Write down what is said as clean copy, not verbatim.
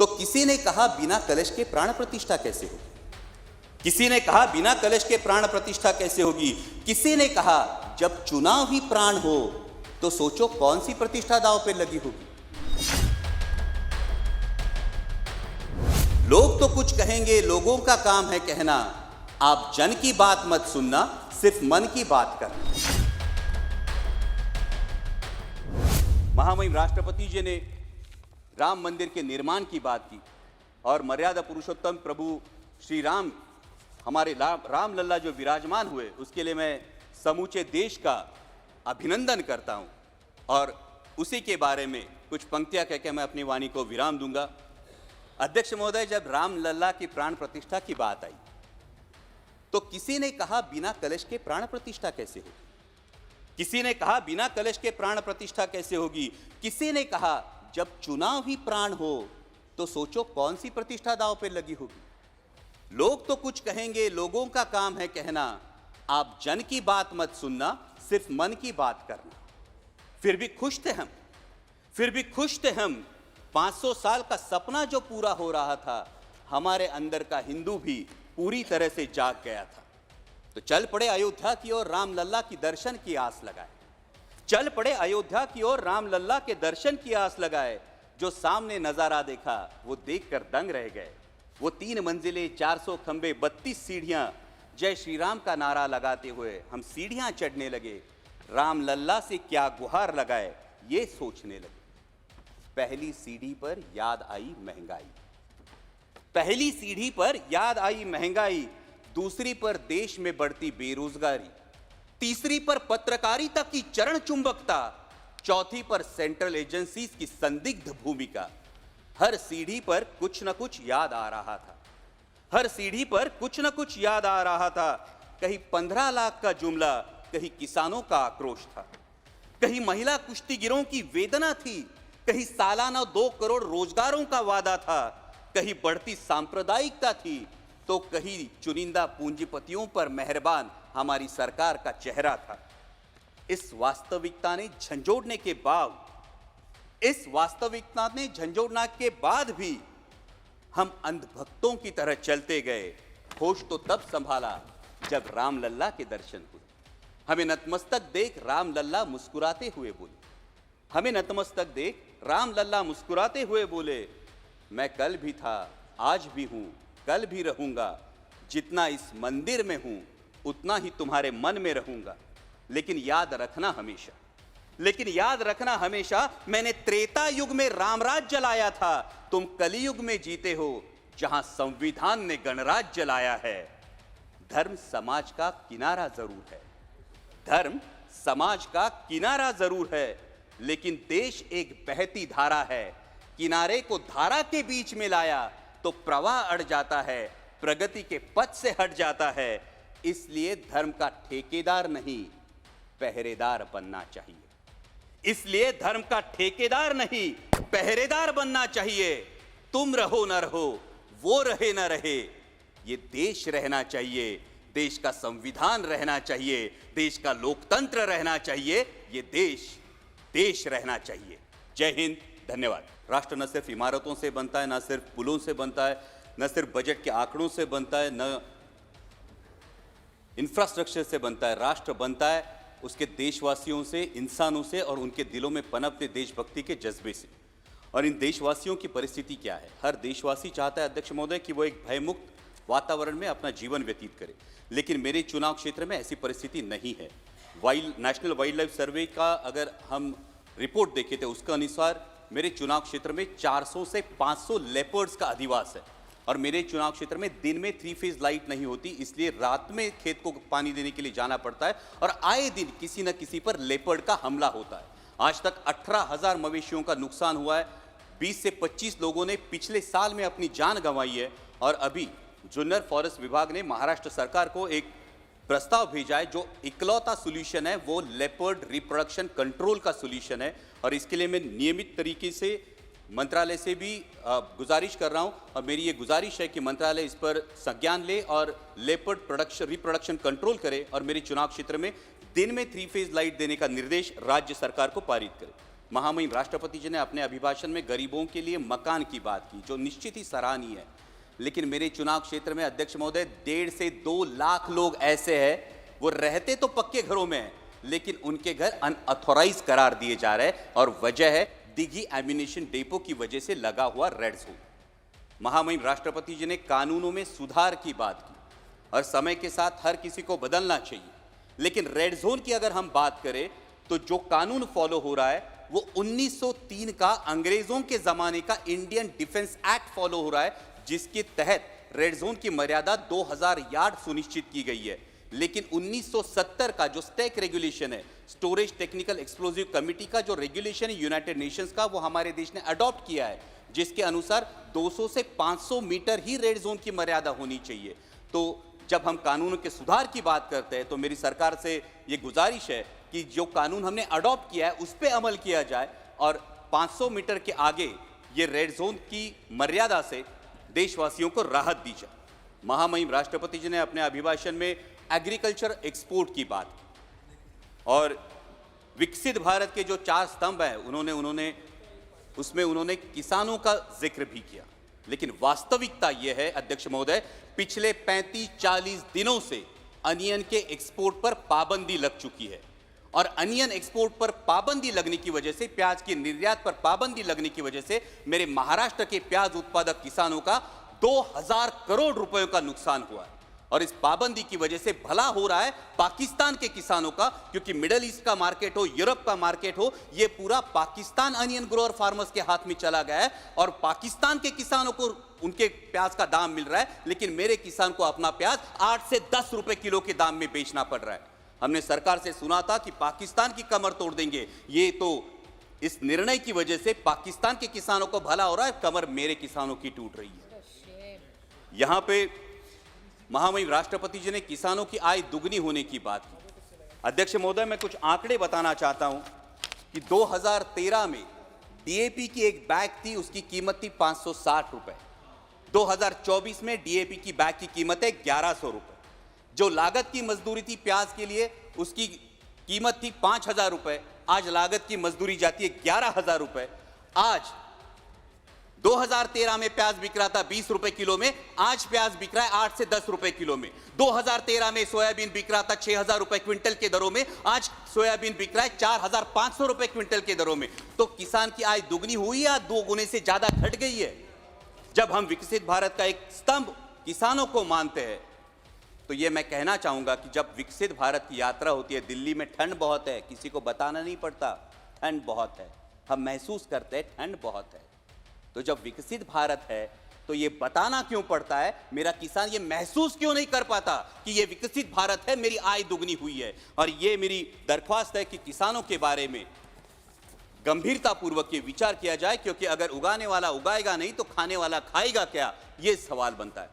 तो किसी ने कहा बिना कलश के प्राण प्रतिष्ठा कैसे होगी? किसी ने कहा बिना कलश के प्राण प्रतिष्ठा कैसे होगी? किसी ने कहा जब चुनाव ही प्राण हो तो सोचो कौन सी प्रतिष्ठा दांव पे लगी होगी। लोग तो कुछ कहेंगे, लोगों का काम है कहना, आप जन की बात मत सुनना, सिर्फ मन की बात करना। महामहिम राष्ट्रपति जी ने राम मंदिर के निर्माण की बात की और मर्यादा पुरुषोत्तम प्रभु श्री राम, हमारे राम लल्ला जो विराजमान हुए, उसके लिए मैं समूचे देश का अभिनंदन करता हूं और उसी के बारे में कुछ पंक्तियां कहकर मैं अपनी वाणी को विराम दूंगा। अध्यक्ष महोदय, जब राम लल्ला की प्राण प्रतिष्ठा की बात आई तो किसी ने कहा बिना कलश के प्राण प्रतिष्ठा कैसे होगी? किसी ने कहा बिना कलश के प्राण प्रतिष्ठा कैसे होगी? किसी ने कहा जब चुनाव ही प्राण हो तो सोचो कौन सी प्रतिष्ठा दांव पे लगी होगी। लोग तो कुछ कहेंगे, लोगों का काम है कहना, आप जन की बात मत सुनना, सिर्फ मन की बात करना। फिर भी खुश थे हम 500 साल का सपना जो पूरा हो रहा था, हमारे अंदर का हिंदू भी पूरी तरह से जाग गया था। तो चल पड़े अयोध्या की ओर, राम लल्ला की दर्शन की आस लगाए। चल पड़े अयोध्या की ओर, राम लल्ला के दर्शन की आस लगाए। जो सामने नजारा देखा वो देखकर दंग रह गए। वो 3 मंजिले, 400 खंबे, 32 सीढ़ियां, जय श्री राम का नारा लगाते हुए हम सीढ़ियां चढ़ने लगे। राम लल्ला से क्या गुहार लगाए ये सोचने लगे। पहली सीढ़ी पर याद आई महंगाई, पहली सीढ़ी पर याद आई महंगाई, दूसरी पर देश में बढ़ती बेरोजगारी, तीसरी पर पत्रकारिता की चरण चुंबकता, चौथी पर सेंट्रल एजेंसीज की संदिग्ध भूमिका। हर सीढ़ी पर कुछ न कुछ याद आ रहा था, हर सीढ़ी पर कुछ न कुछ याद आ रहा था। कहीं 15 लाख का जुमला, कहीं किसानों का आक्रोश था, कहीं महिला कुश्तीगिरों की वेदना थी, कहीं सालाना 2 करोड़ रोजगारों का वादा था, कहीं बढ़ती सांप्रदायिकता थी, तो कहीं चुनिंदा पूंजीपतियों पर मेहरबान हमारी सरकार का चेहरा था। इस वास्तविकता ने झंझोड़ने के बाद भी हम अंधभक्तों की तरह चलते गए। होश तो तब संभाला जब राम लल्ला के दर्शन हुए। हमें नतमस्तक देख राम लल्ला मुस्कुराते हुए बोले, हमें नतमस्तक देख राम लल्ला मुस्कुराते हुए बोले, मैं कल भी था, आज भी हूं, कल भी रहूंगा। जितना इस मंदिर में हूं उतना ही तुम्हारे मन में रहूंगा। लेकिन याद रखना हमेशा मैंने त्रेता युग में रामराज जलाया था, तुम कलियुग में जीते हो जहां संविधान ने गणराज जलाया है। धर्म समाज का किनारा जरूर है, धर्म समाज का किनारा जरूर है, लेकिन देश एक बहती धारा है। किनारे को धारा के बीच में लाया तो प्रवाह अड़ जाता है, प्रगति के पथ से हट जाता है। इसलिए धर्म का ठेकेदार नहीं, पहरेदार बनना चाहिए। इसलिए धर्म का ठेकेदार नहीं, पहरेदार बनना चाहिए। तुम रहो न रहो, वो रहे न रहे, ये देश रहना चाहिए, देश का संविधान रहना चाहिए, देश का लोकतंत्र रहना चाहिए, ये देश रहना चाहिए। जय हिंद, धन्यवाद। राष्ट्र न सिर्फ इमारतों से बनता है, न सिर्फ पुलों से बनता है, न सिर्फ बजट के आंकड़ों से बनता है, न इंफ्रास्ट्रक्चर से बनता है। राष्ट्र बनता है उसके देशवासियों से, इंसानों से और उनके दिलों में पनपते देशभक्ति के जज्बे से। और इन देशवासियों की परिस्थिति क्या है? हर देशवासी चाहता है अध्यक्ष महोदय कि वो एक भयमुक्त वातावरण में अपना जीवन व्यतीत करे, लेकिन मेरे चुनाव क्षेत्र में ऐसी परिस्थिति नहीं है। नेशनल वाइल्ड लाइफ सर्वे का अगर हम रिपोर्ट देखें तो उसके अनुसार मेरे चुनाव क्षेत्र में 400 से 500 लेपर्ड्स का अधिवास है। और मेरे चुनाव क्षेत्र में दिन में 3 फेज लाइट नहीं होती, इसलिए रात में खेत को पानी देने के लिए जाना पड़ता है और आए दिन किसी न किसी पर लेपर्ड का हमला होता है। आज तक 18,000 मवेशियों का नुकसान हुआ है। 20 से 25 लोगों ने पिछले साल में अपनी जान गंवाई है। और अभी जुन्नर फॉरेस्ट विभाग ने महाराष्ट्र सरकार को एक प्रस्ताव भेजा है, जो इकलौता सोल्यूशन है वो लेपर्ड रिप्रोडक्शन कंट्रोल का सोल्यूशन है। और इसके लिए मैं नियमित तरीके से मंत्रालय से भी गुजारिश कर रहा हूं और मेरी ये गुजारिश है कि मंत्रालय इस पर संज्ञान ले और लेपर्ड रिप्रोडक्शन कंट्रोल करे और मेरे चुनाव क्षेत्र में दिन में 3 फेज लाइट देने का निर्देश राज्य सरकार को पारित करे। महामहिम राष्ट्रपति जी ने अपने अभिभाषण में गरीबों के लिए मकान की बात की, जो निश्चित ही सराहनीय है। लेकिन मेरे चुनाव क्षेत्र में अध्यक्ष महोदय 1.5 से 2 लाख लोग ऐसे हैं, वो रहते तो पक्के घरों में हैं, लेकिन उनके घर अनऑथोराइज करार दिए जा रहे हैं, और वजह है दिघी एम्यूनिशन डेपो की वजह से लगा हुआ रेड जोन। महामहिम राष्ट्रपति जी ने कानूनों में सुधार की बात की, और समय के साथ हर किसी को बदलना चाहिए। लेकिन रेड जोन की अगर हम बात करें तो जो कानून फॉलो हो रहा है वो 1903 का अंग्रेजों के जमाने का इंडियन डिफेंस एक्ट फॉलो हो रहा है, जिसके तहत रेड जोन की मर्यादा 2000 यार्ड सुनिश्चित की गई है। लेकिन 1970 का जो स्टैक रेगुलेशन है, स्टोरेज टेक्निकल एक्सप्लोजिव कमिटी का जो रेगुलेशन है यूनाइटेड नेशंस का, वो हमारे देश ने अडॉप्ट किया है, जिसके अनुसार 200 से 500 मीटर ही रेड जोन की मर्यादा होनी चाहिए। तो जब हम कानूनों के सुधार की बात करते हैं तो मेरी सरकार से ये गुजारिश है कि जो कानून हमने अडॉप्ट किया है उस पर अमल किया जाए, और 500 मीटर के आगे ये रेड जोन की मर्यादा से देशवासियों को राहत दी जाए। महामहिम राष्ट्रपति जी ने अपने अभिभाषण में एग्रीकल्चर एक्सपोर्ट की बात की, और विकसित भारत के जो 4 स्तंभ हैं उन्होंने किसानों का जिक्र भी किया। लेकिन वास्तविकता यह है अध्यक्ष महोदय, पिछले 35-40 दिनों से अनियन के एक्सपोर्ट पर पाबंदी लग चुकी है, और अनियन एक्सपोर्ट पर पाबंदी लगने की वजह से, प्याज के निर्यात पर पाबंदी लगने की वजह से मेरे महाराष्ट्र के प्याज उत्पादक किसानों का 2000 करोड़ रुपयों का नुकसान हुआ है। और इस पाबंदी की वजह से भला हो रहा है पाकिस्तान के किसानों का, क्योंकि मिडिल ईस्ट का मार्केट हो, यूरोप का मार्केट हो, ये पूरा पाकिस्तान अनियन ग्रोअर फार्मर्स के हाथ में चला गया है, और पाकिस्तान के किसानों को उनके प्याज का दाम मिल रहा है, लेकिन मेरे किसान को अपना प्याज 8 से 10 रुपए किलो के दाम में बेचना पड़ रहा है। हमने सरकार से सुना था कि पाकिस्तान की कमर तोड़ देंगे, ये तो इस निर्णय की वजह से पाकिस्तान के किसानों को भला हो रहा है, कमर मेरे किसानों की टूट रही है। यहां पे महामहिम राष्ट्रपति जी ने किसानों की आय दुगनी होने की बात की। अध्यक्ष महोदय, मैं कुछ आंकड़े बताना चाहता हूं कि 2013 में डीएपी की एक बैग थी, उसकी कीमत थी 560 रुपए। 2024 में डीएपी की बैग की कीमत है 1100 रुपए। जो लागत की मजदूरी थी प्याज के लिए, उसकी कीमत थी 5000 रुपए, आज लागत की मजदूरी जाती है 11000 रुपए। आज 2013 में प्याज बिक रहा था 20 रुपए किलो में, आज प्याज बिक रहा है 8 से 10 रुपए किलो में। 2013 में सोयाबीन बिक रहा था 6000 रुपए क्विंटल के दरों में, आज सोयाबीन बिक रहा है 4500 रुपए क्विंटल के दरों में। तो किसान की आय दुगनी हुई या 2 गुने से ज्यादा घट गई है? जब हम विकसित भारत का एक स्तंभ किसानों को मानते हैं, तो ये मैं कहना चाहूंगा कि जब विकसित भारत की यात्रा होती है, दिल्ली में ठंड बहुत है, किसी को बताना नहीं पड़ता, ठंड बहुत है, हम महसूस करते हैं ठंड बहुत है। तो जब विकसित भारत है तो ये बताना क्यों पड़ता है, मेरा किसान ये महसूस क्यों नहीं कर पाता कि ये विकसित भारत है, मेरी आय दुगनी हुई है? और ये मेरी दरख्वास्त है कि किसानों के बारे में गंभीरतापूर्वक ये विचार किया जाए, क्योंकि अगर उगाने वाला उगाएगा नहीं तो खाने वाला खाएगा क्या, ये सवाल बनता है।